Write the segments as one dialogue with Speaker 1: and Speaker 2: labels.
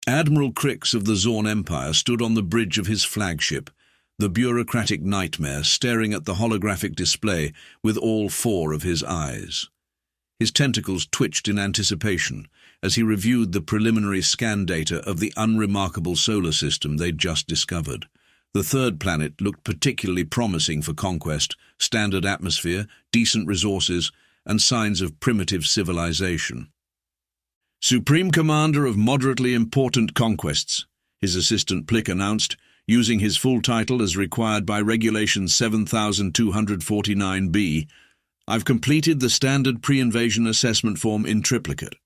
Speaker 1: Admiral Crix of the Zorn Empire stood on the bridge of his flagship, the bureaucratic nightmare, staring at the holographic display with all four of his eyes. His tentacles twitched in anticipation as he reviewed the preliminary scan data of the unremarkable solar system they'd just discovered. The third planet looked particularly promising for conquest: standard atmosphere, decent resources, and signs of primitive civilization. "Supreme Commander of moderately important conquests," his assistant Plick announced, using his full title as required by Regulation 7249B. "I've completed the standard pre-invasion assessment form in triplicate."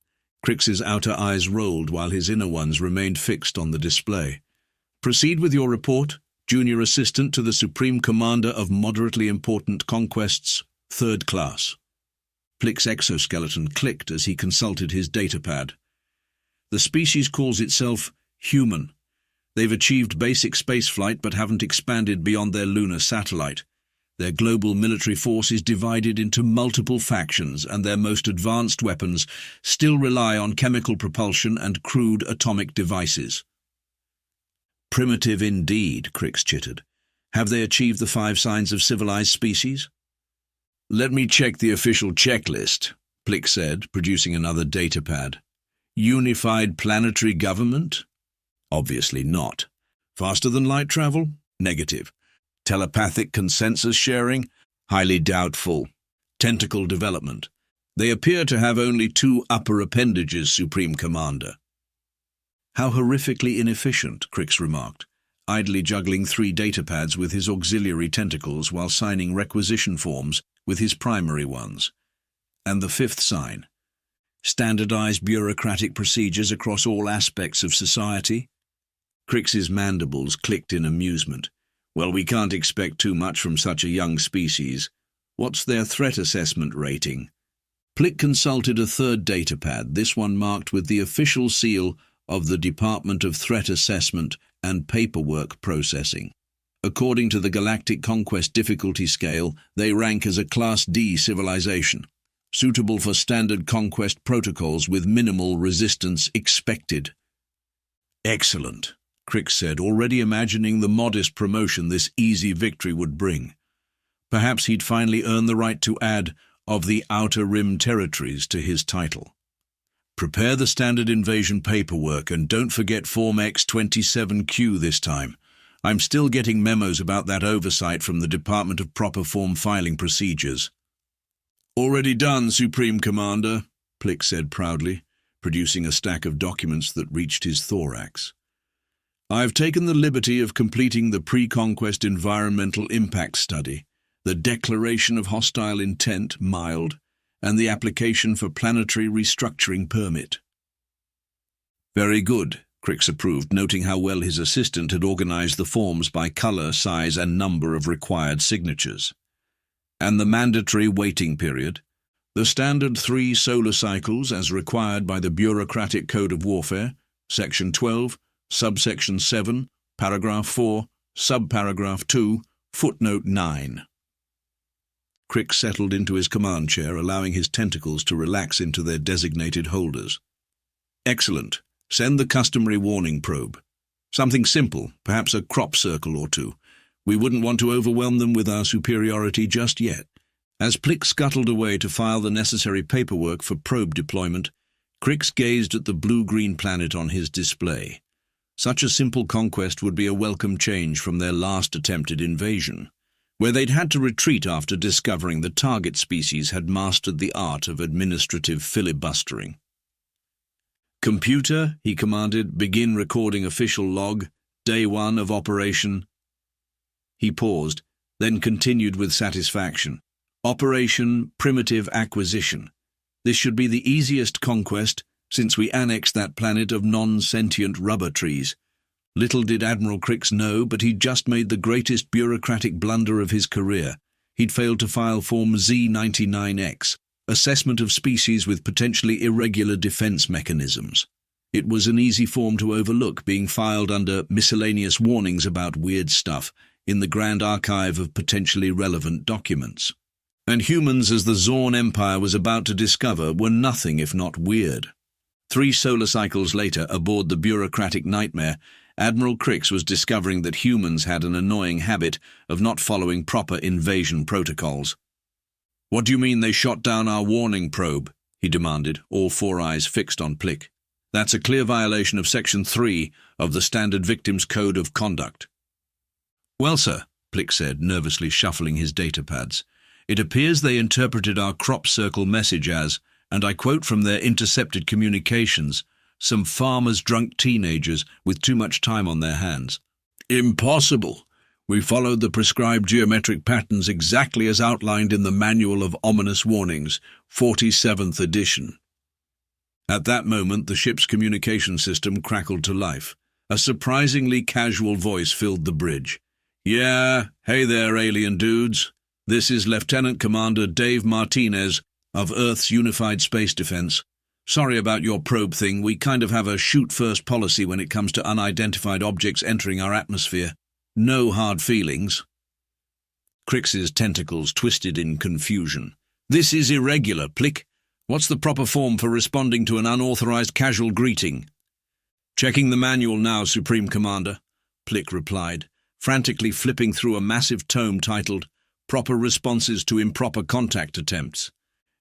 Speaker 1: Crix's outer eyes rolled while his inner ones remained fixed on the display. "Proceed with your report, Junior Assistant to the Supreme Commander of Moderately Important Conquests, 3rd Class." Plick's exoskeleton clicked as he consulted his datapad. "The species calls itself human. They've achieved basic spaceflight but haven't expanded beyond their lunar satellite. Their global military force is divided into multiple factions, and their most advanced weapons still rely on chemical propulsion and crude atomic devices." "Primitive indeed," Crix chittered. "Have they achieved the 5 signs of civilized species?" "Let me check the official checklist," Plick said, producing another datapad. "Unified planetary government? Obviously not. Faster than light travel? Negative. Telepathic consensus sharing? Highly doubtful. Tentacle development? They appear to have only 2 upper appendages, Supreme Commander." "How horrifically inefficient," Crix remarked, idly juggling 3 datapads with his auxiliary tentacles while signing requisition forms with his primary ones. "And the 5th sign? Standardized bureaucratic procedures across all aspects of society?" Crix's mandibles clicked in amusement. "Well, we can't expect too much from such a young species. What's their threat assessment rating?" Plick consulted a 3rd datapad, this one marked with the official seal of the Department of Threat Assessment and Paperwork Processing. According to the Galactic Conquest Difficulty Scale, they rank as a Class D civilization, suitable for standard conquest protocols with minimal resistance expected. "Excellent," Crix said, already imagining the modest promotion this easy victory would bring. Perhaps he'd finally earn the right to add "of the Outer Rim Territories" to his title. "Prepare the standard invasion paperwork, and don't forget Form X27Q this time. I'm still getting memos about that oversight from the Department of Proper Form Filing Procedures." "Already done, Supreme Commander," Plick said proudly, producing a stack of documents that reached his thorax. "I've taken the liberty of completing the pre-conquest environmental impact study, the declaration of hostile intent, mild, and the application for planetary restructuring permit." "Very good," Crix approved, noting how well his assistant had organized the forms by color, size, and number of required signatures. "And the mandatory waiting period? The standard 3 solar cycles as required by the Bureaucratic Code of Warfare, Section 12, Subsection 7, Paragraph 4, Subparagraph 2, Footnote 9. Crix settled into his command chair, allowing his tentacles to relax into their designated holders. "Excellent. Send the customary warning probe. Something simple, perhaps a crop circle or 2. We wouldn't want to overwhelm them with our superiority just yet." As Plick scuttled away to file the necessary paperwork for probe deployment, Crix gazed at the blue-green planet on his display. Such a simple conquest would be a welcome change from their last attempted invasion, where they'd had to retreat after discovering the target species had mastered the art of administrative filibustering. "Computer," he commanded, "begin recording official log, day 1 of operation." He paused, then continued with satisfaction. "Operation Primitive Acquisition. This should be the easiest conquest since we annexed that planet of non-sentient rubber trees." Little did Admiral Crix know, but he'd just made the greatest bureaucratic blunder of his career. He'd failed to file Form Z99X, Assessment of Species with Potentially Irregular Defense Mechanisms. It was an easy form to overlook, being filed under Miscellaneous Warnings About Weird Stuff in the Grand Archive of Potentially Relevant Documents. And humans, as the Zorn Empire was about to discover, were nothing if not weird. 3 solar cycles later, aboard the bureaucratic nightmare, Admiral Crix was discovering that humans had an annoying habit of not following proper invasion protocols. "What do you mean they shot down our warning probe?" he demanded, all 4 eyes fixed on Plick. "That's a clear violation of Section 3 of the Standard Victims Code of Conduct." "Well, sir," Plick said, nervously shuffling his data pads, "it appears they interpreted our crop circle message as, and I quote from their intercepted communications, some farmers' drunk teenagers with too much time on their hands." "Impossible. We followed the prescribed geometric patterns exactly as outlined in the Manual of Ominous Warnings, 47th edition." At that moment, the ship's communication system crackled to life. A surprisingly casual voice filled the bridge. "Yeah, hey there, alien dudes. This is Lieutenant Commander Dave Martinez of Earth's Unified Space Defense. Sorry about your probe thing. We kind of have a shoot-first policy when it comes to unidentified objects entering our atmosphere. No hard feelings." Crix's tentacles twisted in confusion. "This is irregular, Plick. What's the proper form for responding to an unauthorized casual greeting?" "Checking the manual now, Supreme Commander," Plick replied, frantically flipping through a massive tome titled Proper Responses to Improper Contact Attempts.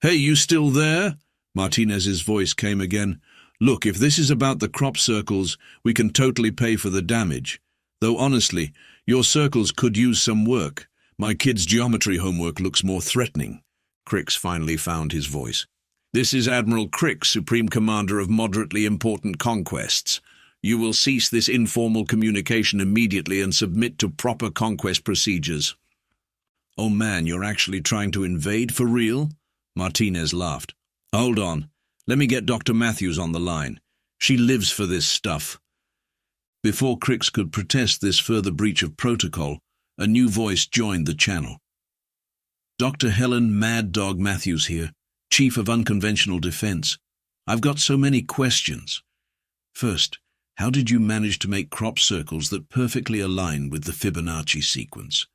Speaker 1: "Hey, you still there?" Martinez's voice came again. "Look, if this is about the crop circles, we can totally pay for the damage. Though honestly, your circles could use some work. My kid's geometry homework looks more threatening." Crix finally found his voice. "This is Admiral Crix, Supreme Commander of Moderately Important Conquests. You will cease this informal communication immediately and submit to proper conquest procedures." "Oh man, you're actually trying to invade for real?" Martinez laughed. "Hold on. Let me get Dr. Matthews on the line. She lives for this stuff." Before Crix could protest this further breach of protocol, a new voice joined the channel. "Dr. Helen Mad Dog Matthews here, Chief of Unconventional Defense. I've got so many questions. First, how did you manage to make crop circles that perfectly align with the Fibonacci sequence?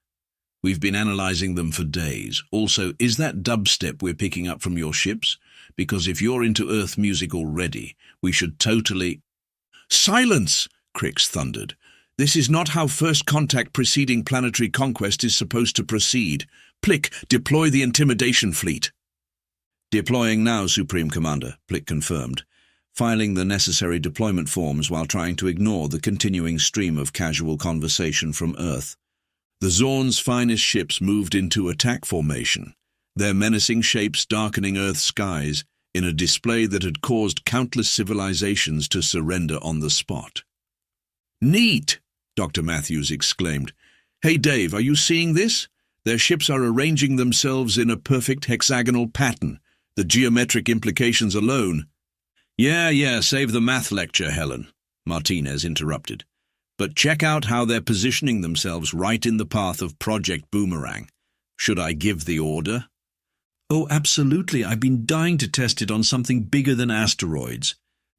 Speaker 1: We've been analyzing them for days. Also, is that dubstep we're picking up from your ships? Because if you're into Earth music already, we should totally—" "Silence!" Crix thundered. "This is not how first contact preceding planetary conquest is supposed to proceed. Plick, deploy the intimidation fleet." "Deploying now, Supreme Commander," Plick confirmed, filing the necessary deployment forms while trying to ignore the continuing stream of casual conversation from Earth. The Zorn's finest ships moved into attack formation, their menacing shapes darkening Earth's skies in a display that had caused countless civilizations to surrender on the spot. "Neat!" Dr. Matthews exclaimed. "Hey Dave, are you seeing this? Their ships are arranging themselves in a perfect hexagonal pattern. The geometric implications alone—" Yeah, save the math lecture, Helen," Martinez interrupted. "But check out how they're positioning themselves right in the path of Project Boomerang. Should I give the order?" "Oh, absolutely. I've been dying to test it on something bigger than asteroids."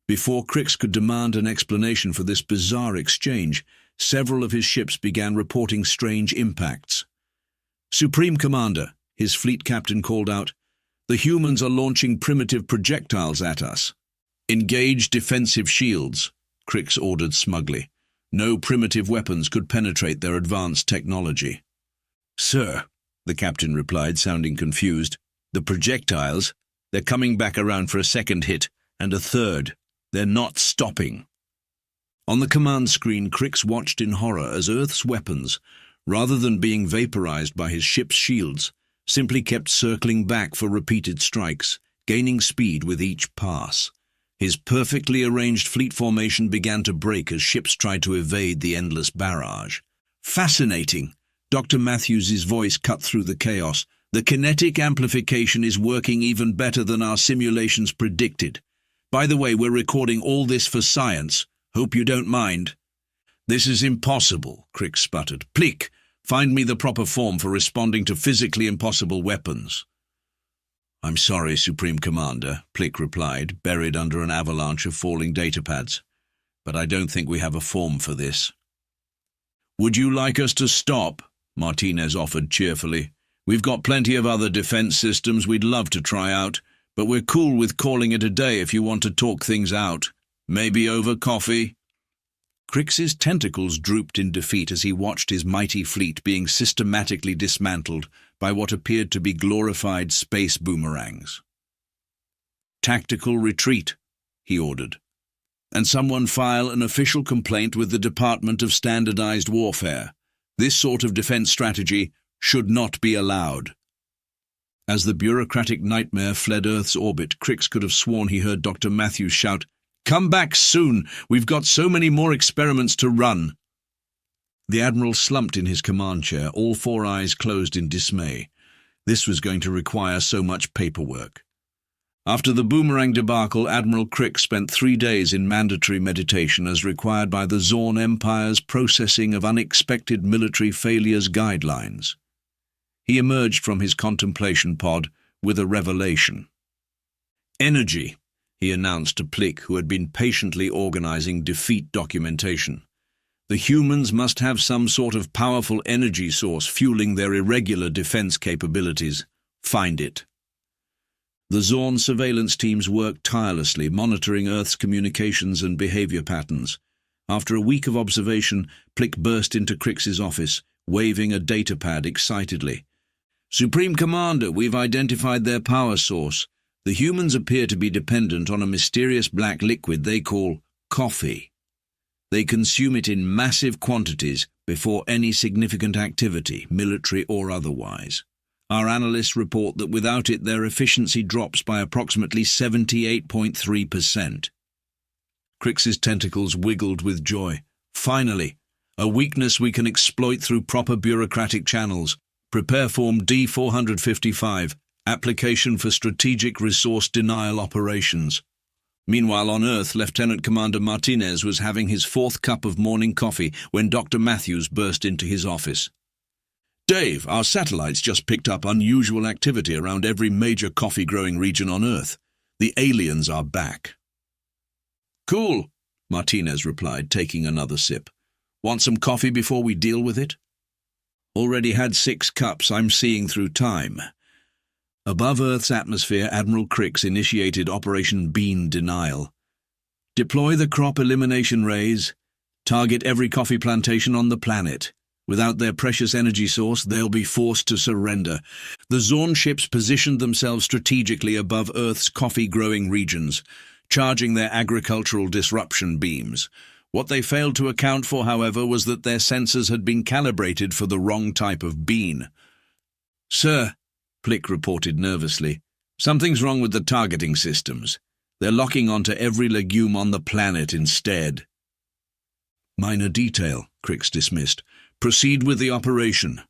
Speaker 1: Before Crix could demand an explanation for this bizarre exchange, several of his ships began reporting strange impacts. "Supreme Commander," his fleet captain called out, "the humans are launching primitive projectiles at us." "Engage defensive shields," Crix ordered smugly. No primitive weapons could penetrate their advanced technology. "Sir," the captain replied, sounding confused, "the projectiles, they're coming back around for a second hit, and a third. They're not stopping." On the command screen, Crix watched in horror as Earth's weapons, rather than being vaporized by his ship's shields, simply kept circling back for repeated strikes, gaining speed with each pass. His perfectly arranged fleet formation began to break as ships tried to evade the endless barrage. "Fascinating!" Dr. Matthews' voice cut through the chaos. "The kinetic amplification is working even better than our simulations predicted. By the way, we're recording all this for science. Hope you don't mind." "This is impossible," Crix sputtered. "Plick, find me the proper form for responding to physically impossible weapons." "I'm sorry, Supreme Commander," Plick replied, buried under an avalanche of falling datapads. "But I don't think we have a form for this." "Would you like us to stop?" Martinez offered cheerfully. "We've got plenty of other defense systems we'd love to try out. but we're cool with calling it a day if you want to talk things out. Maybe over coffee?" Crix's tentacles drooped in defeat as he watched his mighty fleet being systematically dismantled by what appeared to be glorified space boomerangs. "Tactical retreat," he ordered, "and someone file an official complaint with the Department of Standardized Warfare. This sort of defense strategy should not be allowed." As the bureaucratic nightmare fled Earth's orbit, Crix could have sworn he heard Dr. Matthews shout, "Come back soon! We've got so many more experiments to run!" The Admiral slumped in his command chair, all four eyes closed in dismay. This was going to require so much paperwork. After the boomerang debacle, Admiral Crix spent 3 days in mandatory meditation as required by the Zorn Empire's processing of unexpected military failures guidelines. He emerged from his contemplation pod with a revelation. "Energy," he announced to Plick, who had been patiently organizing defeat documentation. "The humans must have some sort of powerful energy source fueling their irregular defense capabilities. Find it." The Zorn surveillance teams worked tirelessly, monitoring Earth's communications and behavior patterns. After a week of observation, Plick burst into Crix's office, waving a datapad excitedly. "Supreme Commander, we've identified their power source. The humans appear to be dependent on a mysterious black liquid they call coffee. They consume it in massive quantities before any significant activity, military or otherwise. Our analysts report that without it their efficiency drops by approximately 78.3%. Crix's tentacles wiggled with joy. "Finally, a weakness we can exploit through proper bureaucratic channels. Prepare Form D-455. Application for Strategic Resource Denial Operations." Meanwhile on Earth, Lieutenant Commander Martinez was having his 4th cup of morning coffee when Dr. Matthews burst into his office. "Dave, our satellites just picked up unusual activity around every major coffee-growing region on Earth. The aliens are back." "Cool," Martinez replied, taking another sip. "Want some coffee before we deal with it?" "Already had 6 cups. I'm seeing through time." Above Earth's atmosphere, Admiral Crix initiated Operation Bean Denial. "Deploy the crop elimination rays. Target every coffee plantation on the planet. Without their precious energy source, they'll be forced to surrender." The Zorn ships positioned themselves strategically above Earth's coffee-growing regions, charging their agricultural disruption beams. What they failed to account for, however, was that their sensors had been calibrated for the wrong type of bean. "Sir," Plick reported nervously, "something's wrong with the targeting systems. They're locking onto every legume on the planet instead." "Minor detail," Crix dismissed. "Proceed with the operation."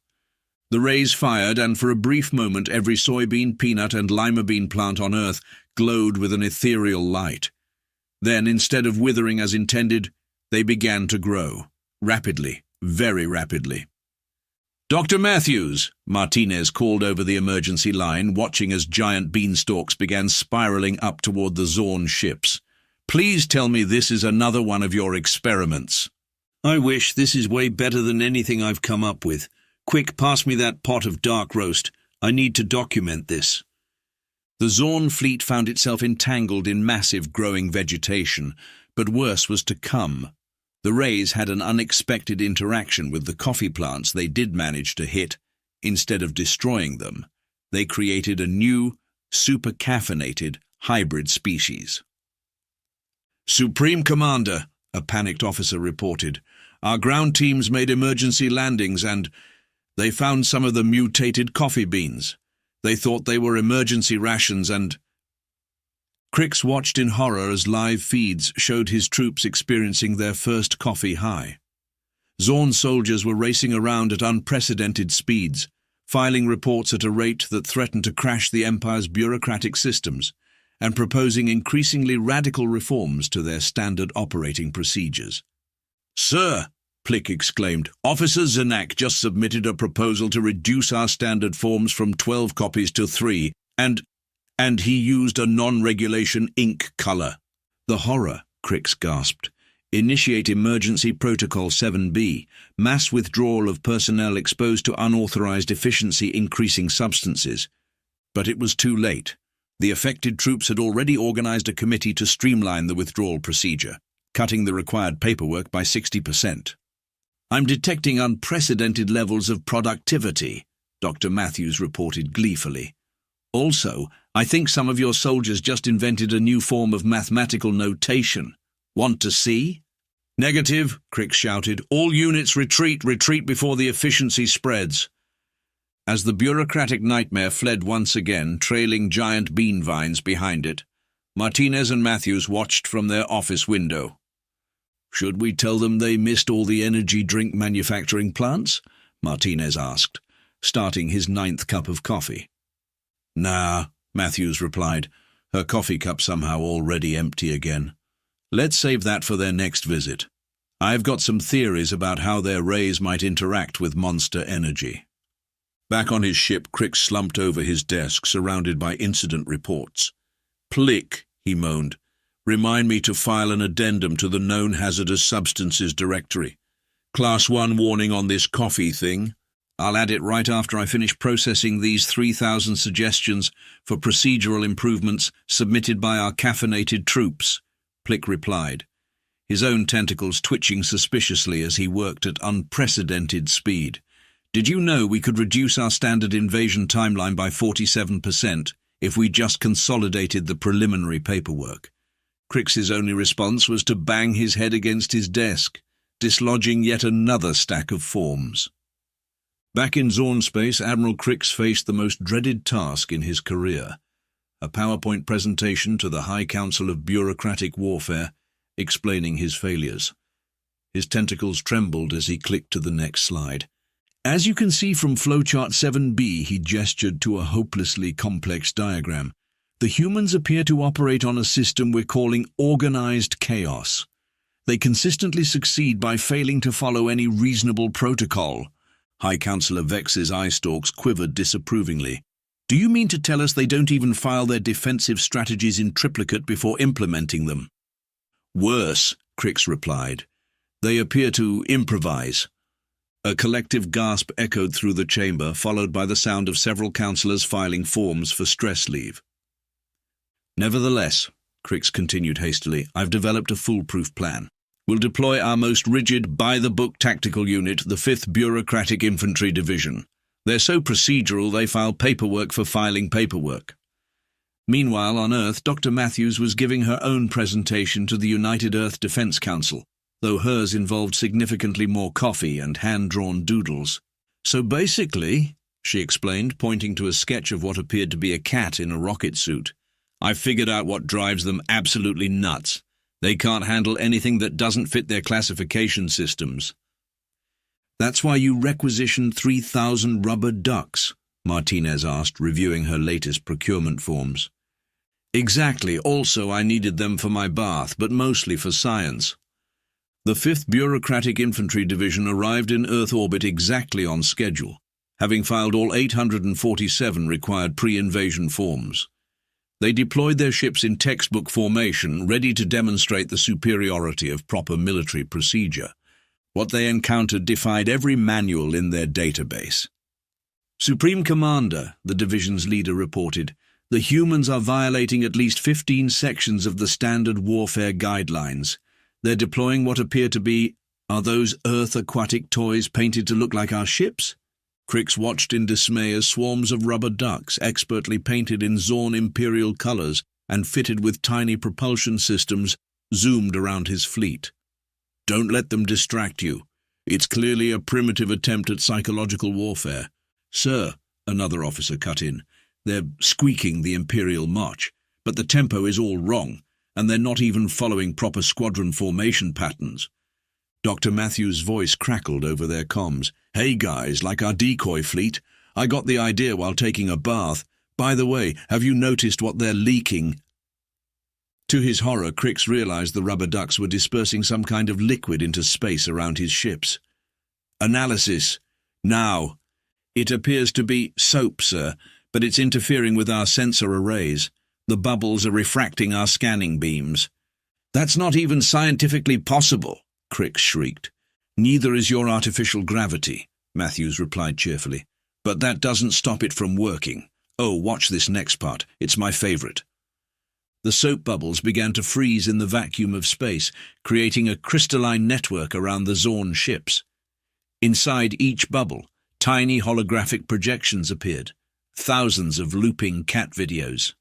Speaker 1: The rays fired, and for a brief moment every soybean, peanut, and lima bean plant on Earth glowed with an ethereal light. Then, instead of withering as intended, they began to grow. Rapidly, very rapidly. "Dr. Matthews," Martinez called over the emergency line, watching as giant beanstalks began spiraling up toward the Zorn ships. "Please tell me this is another one of your experiments." "I wish. This is way better than anything I've come up with. Quick, pass me that pot of dark roast. I need to document this." The Zorn fleet found itself entangled in massive growing vegetation, but worse was to come. The rays had an unexpected interaction with the coffee plants they did manage to hit. Instead of destroying them, they created a new, super-caffeinated hybrid species. "Supreme Commander," a panicked officer reported, "our ground teams made emergency landings and they found some of the mutated coffee beans. They thought they were emergency rations and—" Crix watched in horror as live feeds showed his troops experiencing their first coffee high. Zorn soldiers were racing around at unprecedented speeds, filing reports at a rate that threatened to crash the Empire's bureaucratic systems, and proposing increasingly radical reforms to their standard operating procedures. "Sir," Plick exclaimed, "Officer Zanak just submitted a proposal to reduce our standard forms from 12 copies to 3, and he used a non-regulation ink color." "The horror," Crix gasped. "Initiate Emergency Protocol 7B, mass withdrawal of personnel exposed to unauthorized efficiency-increasing substances." But it was too late. The affected troops had already organized a committee to streamline the withdrawal procedure, cutting the required paperwork by 60%. "I'm detecting unprecedented levels of productivity," Dr. Matthews reported gleefully. "Also, I think some of your soldiers just invented a new form of mathematical notation. Want to see?" "Negative," Crix shouted. "All units retreat before the efficiency spreads." As the bureaucratic nightmare fled once again, trailing giant bean vines behind it, Martinez and Matthews watched from their office window. "Should we tell them they missed all the energy drink manufacturing plants?" Martinez asked, starting his 9th cup of coffee. "Nah," Matthews replied, her coffee cup somehow already empty again. "Let's save that for their next visit. I've got some theories about how their rays might interact with monster energy." Back on his ship, Crix slumped over his desk, surrounded by incident reports. "Plick," he moaned. "Remind me to file an addendum to the known hazardous substances directory. Class 1 warning on this coffee thing. I'll add it right after I finish processing these 3,000 suggestions for procedural improvements submitted by our caffeinated troops," Plick replied, his own tentacles twitching suspiciously as he worked at unprecedented speed. "Did you know we could reduce our standard invasion timeline by 47% if we just consolidated the preliminary paperwork?" Crix's only response was to bang his head against his desk, dislodging yet another stack of forms. Back in Zorn space, Admiral Crix faced the most dreaded task in his career, a PowerPoint presentation to the High Council of Bureaucratic Warfare, explaining his failures. His tentacles trembled as he clicked to the next slide. "As you can see from flowchart 7B, he gestured to a hopelessly complex diagram, the humans appear to operate on a system we're calling organized chaos. They consistently succeed by failing to follow any reasonable protocol." High Councillor Vex's eye stalks quivered disapprovingly. "Do you mean to tell us they don't even file their defensive strategies in triplicate before implementing them?" "Worse," Crix replied. "They appear to improvise." A collective gasp echoed through the chamber, followed by the sound of several councillors filing forms for stress leave. "Nevertheless," Crix continued hastily, "I've developed a foolproof plan. We'll deploy our most rigid, by-the-book tactical unit, the 5th Bureaucratic Infantry Division. They're so procedural they file paperwork for filing paperwork." Meanwhile, on Earth, Dr. Matthews was giving her own presentation to the United Earth Defense Council, though hers involved significantly more coffee and hand-drawn doodles. "So basically," she explained, pointing to a sketch of what appeared to be a cat in a rocket suit, "I've figured out what drives them absolutely nuts. They can't handle anything that doesn't fit their classification systems." "That's why you requisitioned 3,000 rubber ducks?" Martinez asked, reviewing her latest procurement forms. "Exactly. Also, I needed them for my bath, but mostly for science." The 5th Bureaucratic Infantry Division arrived in Earth orbit exactly on schedule, having filed all 847 required pre-invasion forms. They deployed their ships in textbook formation, ready to demonstrate the superiority of proper military procedure. What they encountered defied every manual in their database. "Supreme Commander," the division's leader reported, "the humans are violating at least 15 sections of the standard warfare guidelines. They're deploying what appear to be, are those Earth aquatic toys painted to look like our ships?" Crix watched in dismay as swarms of rubber ducks, expertly painted in Zorn Imperial colors and fitted with tiny propulsion systems, zoomed around his fleet. "Don't let them distract you. It's clearly a primitive attempt at psychological warfare." "Sir," another officer cut in, "they're squeaking the Imperial march, but the tempo is all wrong, and they're not even following proper squadron formation patterns." Dr. Matthews' voice crackled over their comms. "Hey guys, like our decoy fleet, I got the idea while taking a bath. By the way, have you noticed what they're leaking?" To his horror, Crix realized the rubber ducks were dispersing some kind of liquid into space around his ships. "Analysis. Now. It appears to be soap, sir, but it's interfering with our sensor arrays. The bubbles are refracting our scanning beams." "That's not even scientifically possible," Crix shrieked. "Neither is your artificial gravity," Matthews replied cheerfully. "But that doesn't stop it from working. Oh, watch this next part. It's my favorite. The soap bubbles began to freeze in the vacuum of space, creating a crystalline network around the Zorn ships. Inside each bubble, tiny holographic projections appeared, thousands of looping cat videos.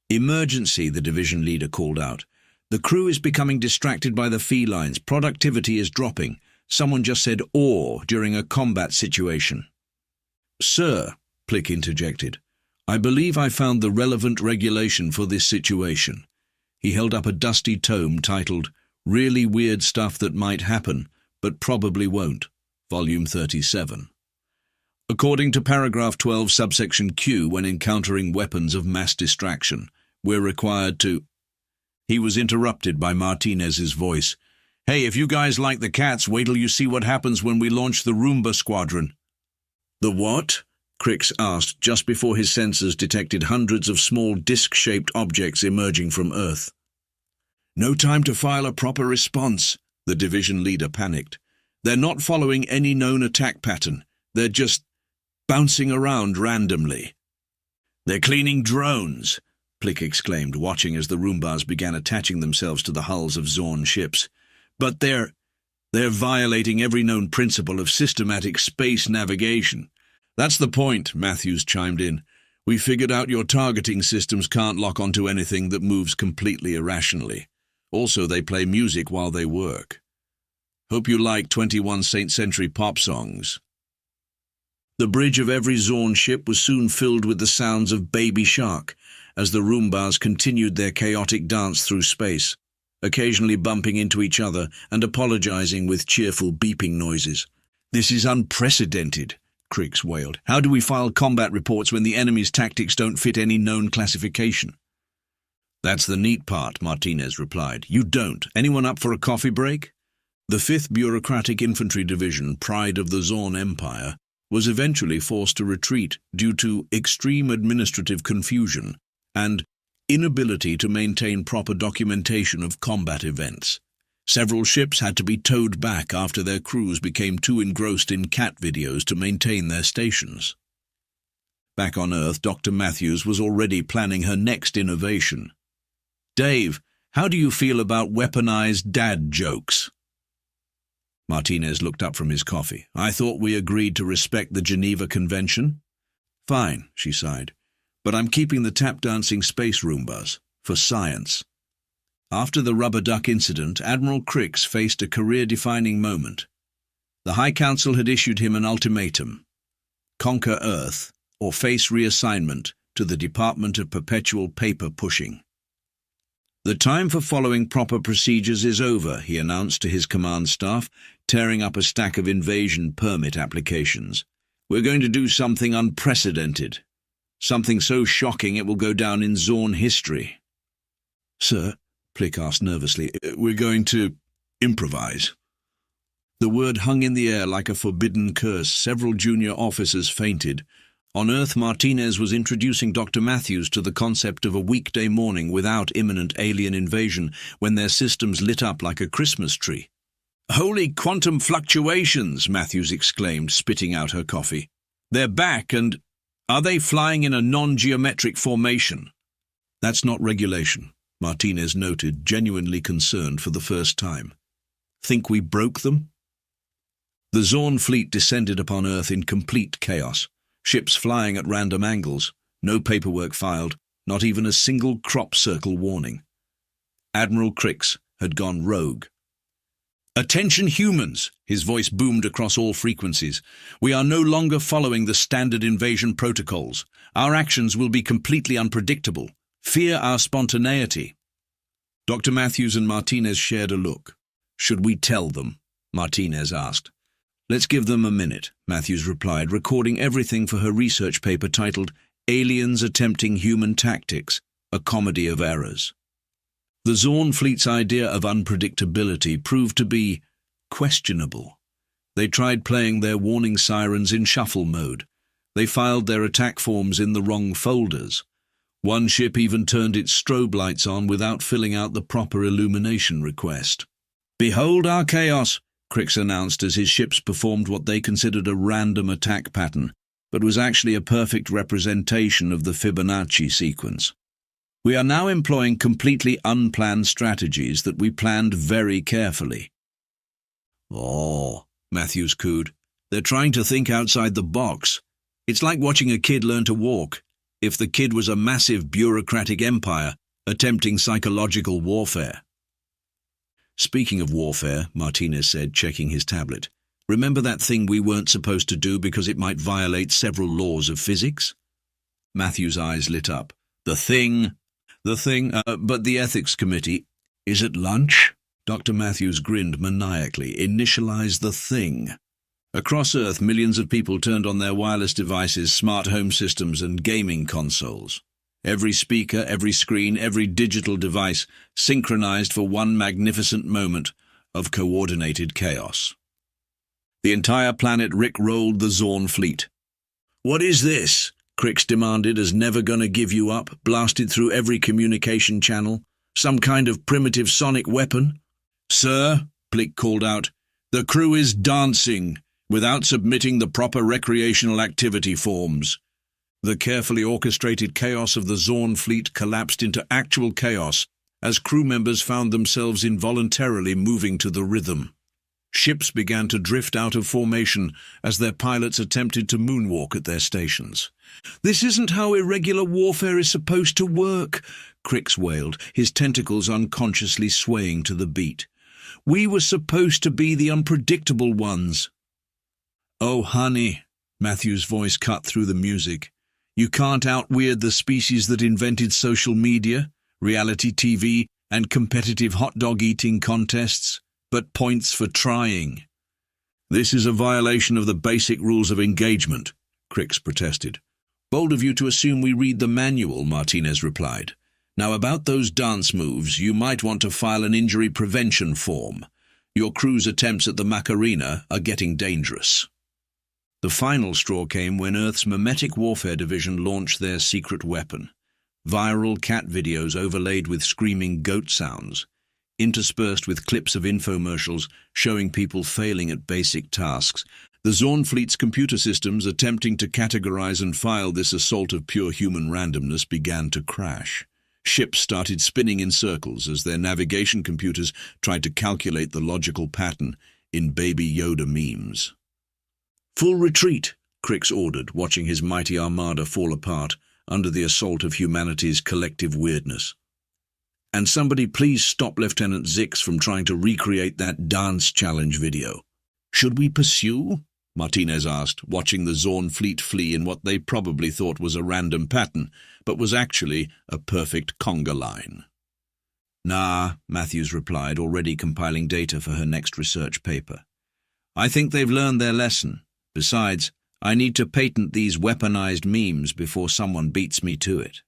Speaker 1: Emergency, the division leader called out. The crew is becoming distracted by the felines. Productivity is dropping. Someone just said "or" during a combat situation. Sir, Plick interjected, I believe I found the relevant regulation for this situation. He held up a dusty tome titled Really Weird Stuff That Might Happen, But Probably Won't, Volume 37. According to paragraph 12, subsection Q, when encountering weapons of mass distraction, we're required to... He was interrupted by Martinez's voice. Hey, if you guys like the cats, wait till you see what happens when we launch the Roomba Squadron. The what? Crix asked just before his sensors detected hundreds of small disc-shaped objects emerging from Earth. No time to file a proper response, the division leader panicked. They're not following any known attack pattern. They're just bouncing around randomly. They're cleaning drones, Plick exclaimed, watching as the Roombas began attaching themselves to the hulls of Zorn ships. But they're violating every known principle of systematic space navigation. That's the point, Matthews chimed in. We figured out your targeting systems can't lock onto anything that moves completely irrationally. Also, they play music while they work. Hope you like 21st century pop songs. The bridge of every Zorn ship was soon filled with the sounds of Baby Shark as the Roombas continued their chaotic dance through space, occasionally bumping into each other and apologizing with cheerful beeping noises. This is unprecedented, Crix wailed. How do we file combat reports when the enemy's tactics don't fit any known classification? That's the neat part, Martinez replied. You don't. Anyone up for a coffee break? The 5th Bureaucratic Infantry Division, pride of the Zorn Empire, was eventually forced to retreat due to extreme administrative confusion and inability to maintain proper documentation of combat events. Several ships had to be towed back after their crews became too engrossed in cat videos to maintain their stations. Back on Earth, Dr. Matthews was already planning her next innovation. Dave, how do you feel about weaponized dad jokes? Martinez looked up from his coffee. I thought we agreed to respect the Geneva Convention. Fine, she sighed, but I'm keeping the tap-dancing space Roombas for science. After the rubber duck incident, Admiral Crix faced a career-defining moment. The High Council had issued him an ultimatum: conquer Earth or face reassignment to the Department of Perpetual Paper Pushing. The time for following proper procedures is over, he announced to his command staff, tearing up a stack of invasion permit applications. We're going to do something unprecedented. Something so shocking it will go down in Zorn history. Sir, Plick asked nervously, we're going to improvise. The word hung in the air like a forbidden curse. Several junior officers fainted. On Earth, Martinez was introducing Dr. Matthews to the concept of a weekday morning without imminent alien invasion when their systems lit up like a Christmas tree. Holy quantum fluctuations, Matthews exclaimed, spitting out her coffee. They're back, and are they flying in a non-geometric formation? That's not regulation, Martinez noted, genuinely concerned for the first time. Think we broke them? The Zorn fleet descended upon Earth in complete chaos. Ships flying at random angles, no paperwork filed, not even a single crop circle warning. Admiral Crix had gone rogue. Attention humans, his voice boomed across all frequencies. We are no longer following the standard invasion protocols. Our actions will be completely unpredictable. Fear our spontaneity. Dr. Matthews and Martinez shared a look. Should we tell them? Martinez asked. Let's give them a minute, Matthews replied, recording everything for her research paper titled Aliens Attempting Human Tactics, a Comedy of Errors. The Zorn fleet's idea of unpredictability proved to be questionable. They tried playing their warning sirens in shuffle mode. They filed their attack forms in the wrong folders. One ship even turned its strobe lights on without filling out the proper illumination request. Behold our chaos, Crix announced as his ships performed what they considered a random attack pattern. but was actually a perfect representation of the Fibonacci sequence. We are now employing completely unplanned strategies that we planned very carefully. Oh, Matthews cooed. They're trying to think outside the box. It's like watching a kid learn to walk, if the kid was a massive bureaucratic empire attempting psychological warfare. Speaking of warfare, Martinez said, checking his tablet, remember that thing we weren't supposed to do because it might violate several laws of physics? Matthews' eyes lit up. The thing, but the ethics committee. Is it lunch? Dr. Matthews grinned maniacally. Initialize the thing. Across Earth, millions of people turned on their wireless devices, smart home systems, and gaming consoles. Every speaker, every screen, every digital device synchronized for one magnificent moment of coordinated chaos. The entire planet rick-rolled the Zorn fleet. What is this? Crix demanded as Never Gonna Give You Up blasted through every communication channel. Some kind of primitive sonic weapon? Sir, Plick called out, the crew is dancing without submitting the proper recreational activity forms. The carefully orchestrated chaos of the Zorn fleet collapsed into actual chaos as crew members found themselves involuntarily moving to the rhythm. Ships began to drift out of formation as their pilots attempted to moonwalk at their stations. This isn't how irregular warfare is supposed to work, Crix wailed, his tentacles unconsciously swaying to the beat. We were supposed to be the unpredictable ones. Oh, honey, Matthew's voice cut through the music. You can't out-weird the species that invented social media, reality TV, and competitive hot dog eating contests, but points for trying. This is a violation of the basic rules of engagement, Crix protested. Bold of you to assume we read the manual, Martinez replied. Now about those dance moves, you might want to file an injury prevention form. Your crew's attempts at the Macarena are getting dangerous. The final straw came when Earth's Memetic Warfare Division launched their secret weapon. Viral cat videos overlaid with screaming goat sounds, interspersed with clips of infomercials showing people failing at basic tasks. The Zorn fleet's computer systems attempting to categorize and file this assault of pure human randomness began to crash. Ships started spinning in circles as their navigation computers tried to calculate the logical pattern in Baby Yoda memes. Full retreat, Crix ordered, watching his mighty armada fall apart under the assault of humanity's collective weirdness. And somebody please stop Lieutenant Zix from trying to recreate that dance challenge video. Should we pursue? Martinez asked, watching the Zorn fleet flee in what they probably thought was a random pattern, but was actually a perfect conga line. Nah, Matthews replied, already compiling data for her next research paper. I think they've learned their lesson. Besides, I need to patent these weaponized memes before someone beats me to it.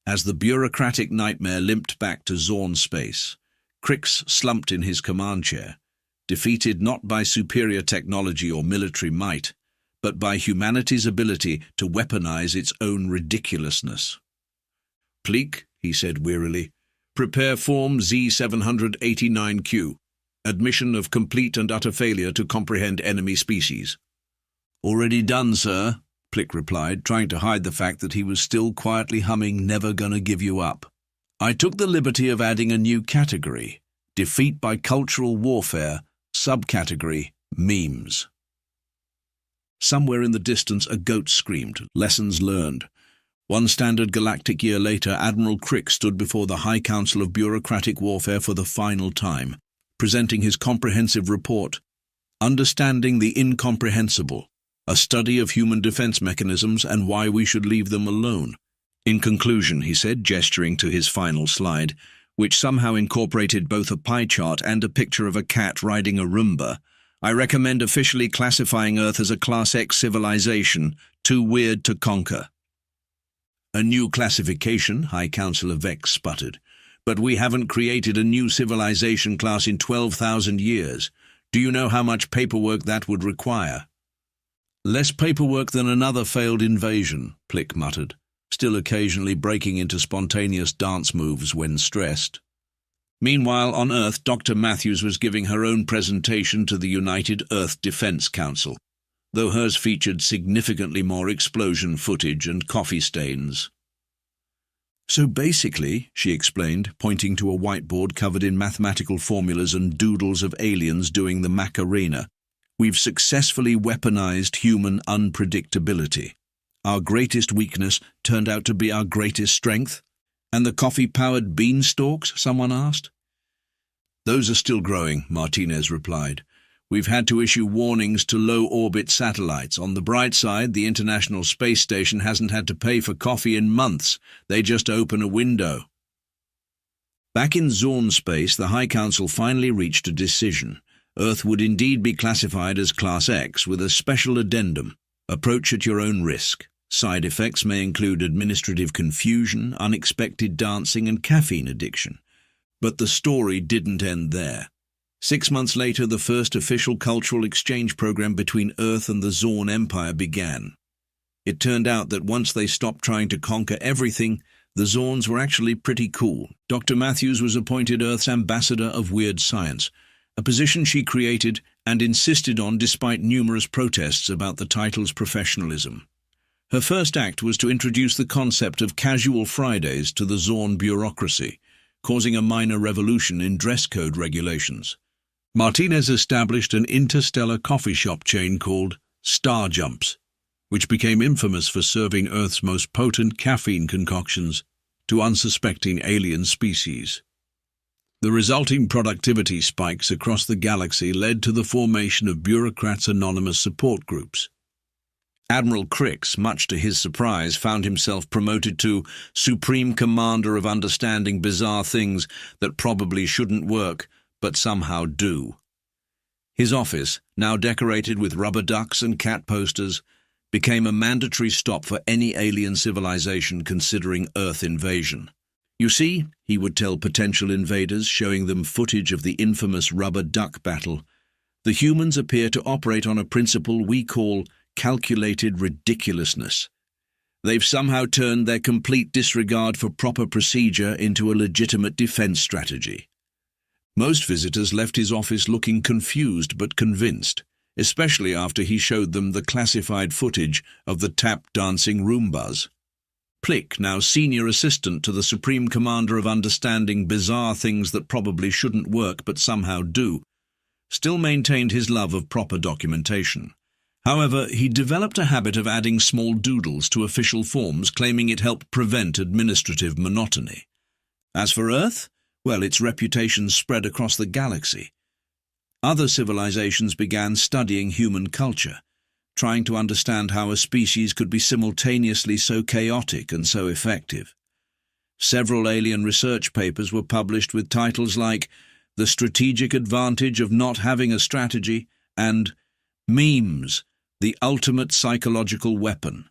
Speaker 1: As the bureaucratic nightmare limped back to Zorn space, Crix slumped in his command chair, defeated not by superior technology or military might, but by humanity's ability to weaponize its own ridiculousness. Pleek, he said wearily, prepare Form Z789Q. Admission of complete and utter failure to comprehend enemy species. Already done, sir, Plick replied, trying to hide the fact that he was still quietly humming Never Gonna Give You Up. I took the liberty of adding a new category, Defeat by Cultural Warfare, subcategory Memes. Somewhere in the distance a goat screamed, lessons learned. One standard galactic year later, Admiral Crick stood before the High Council of Bureaucratic Warfare for the final time, presenting his comprehensive report, Understanding the Incomprehensible, a study of human defense mechanisms and why we should leave them alone. In conclusion, he said, gesturing to his final slide, which somehow incorporated both a pie chart and a picture of a cat riding a Roomba, I recommend officially classifying Earth as a Class X civilization, too weird to conquer. A new classification, High Councillor Vex sputtered. But we haven't created a new civilization class in 12,000 years. Do you know how much paperwork that would require? Less paperwork than another failed invasion, Plick muttered, still occasionally breaking into spontaneous dance moves when stressed. Meanwhile, on Earth, Dr. Matthews was giving her own presentation to the United Earth Defense Council. though hers featured significantly more explosion footage and coffee stains. "So basically," she explained, pointing to a whiteboard covered in mathematical formulas and doodles of aliens doing the Macarena, "we've successfully weaponized human unpredictability. Our greatest weakness turned out to be our greatest strength." "And the coffee-powered beanstalks?" someone asked. "Those are still growing," Martinez replied. "We've had to issue warnings to low-orbit satellites. On the bright side, the International Space Station hasn't had to pay for coffee in months. They just open a window." Back in Zorn space, the High Council finally reached a decision. Earth would indeed be classified as Class X, with a special addendum: approach at your own risk. Side effects may include administrative confusion, unexpected dancing, and caffeine addiction. But the story didn't end there. 6 months later, the first official cultural exchange program between Earth and the Zorn Empire began. It turned out that once they stopped trying to conquer everything, the Zorns were actually pretty cool. Dr. Matthews was appointed Earth's ambassador of weird science, a position she created and insisted on despite numerous protests about the title's professionalism. Her first act was to introduce the concept of casual Fridays to the Zorn bureaucracy, causing a minor revolution in dress code regulations. Martinez established an interstellar coffee shop chain called Star Jumps, which became infamous for serving Earth's most potent caffeine concoctions to unsuspecting alien species. The resulting productivity spikes across the galaxy led to the formation of Bureaucrats' Anonymous support groups. Admiral Crix, much to his surprise, found himself promoted to Supreme Commander of Understanding Bizarre Things That Probably Shouldn't Work, but somehow do. His office, now decorated with rubber ducks and cat posters, became a mandatory stop for any alien civilization considering Earth invasion. "You see," he would tell potential invaders, showing them footage of the infamous rubber duck battle, "the humans appear to operate on a principle we call calculated ridiculousness. They've somehow turned their complete disregard for proper procedure into a legitimate defense strategy." Most visitors left his office looking confused but convinced, especially after he showed them the classified footage of the tap-dancing Roombas. Plick, now senior assistant to the Supreme Commander of Understanding Bizarre Things That Probably Shouldn't Work but Somehow Do, still maintained his love of proper documentation. However, he developed a habit of adding small doodles to official forms, claiming it helped prevent administrative monotony. As for Earth, well, its reputation spread across the galaxy. Other civilizations began studying human culture, trying to understand how a species could be simultaneously so chaotic and so effective. Several alien research papers were published with titles like "The Strategic Advantage of Not Having a Strategy" and "Memes, the Ultimate Psychological Weapon."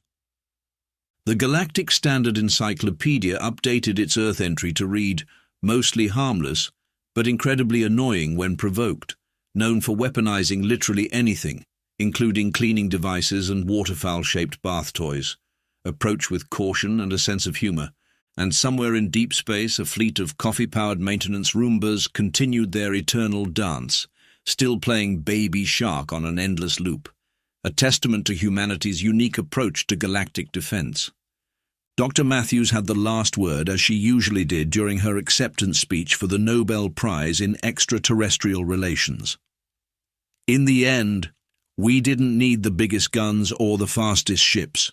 Speaker 1: The Galactic Standard Encyclopedia updated its Earth entry to read, "Mostly harmless, but incredibly annoying when provoked, known for weaponizing literally anything, including cleaning devices and waterfowl-shaped bath toys. Approach with caution and a sense of humor." And somewhere in deep space, a fleet of coffee-powered maintenance Roombas continued their eternal dance, still playing Baby Shark on an endless loop, a testament to humanity's unique approach to galactic defense. Dr. Matthews had the last word, as she usually did during her acceptance speech for the Nobel Prize in Extraterrestrial Relations. "In the end, we didn't need the biggest guns or the fastest ships.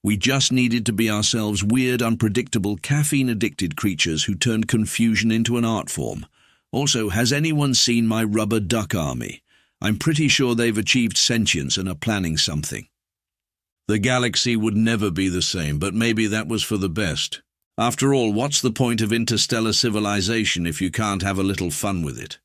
Speaker 1: We just needed to be ourselves weird, unpredictable, caffeine-addicted creatures who turned confusion into an art form. Also, has anyone seen my rubber duck army? I'm pretty sure they've achieved sentience and are planning something." The galaxy would never be the same, but maybe that was for the best. After all, what's the point of interstellar civilization if you can't have a little fun with it?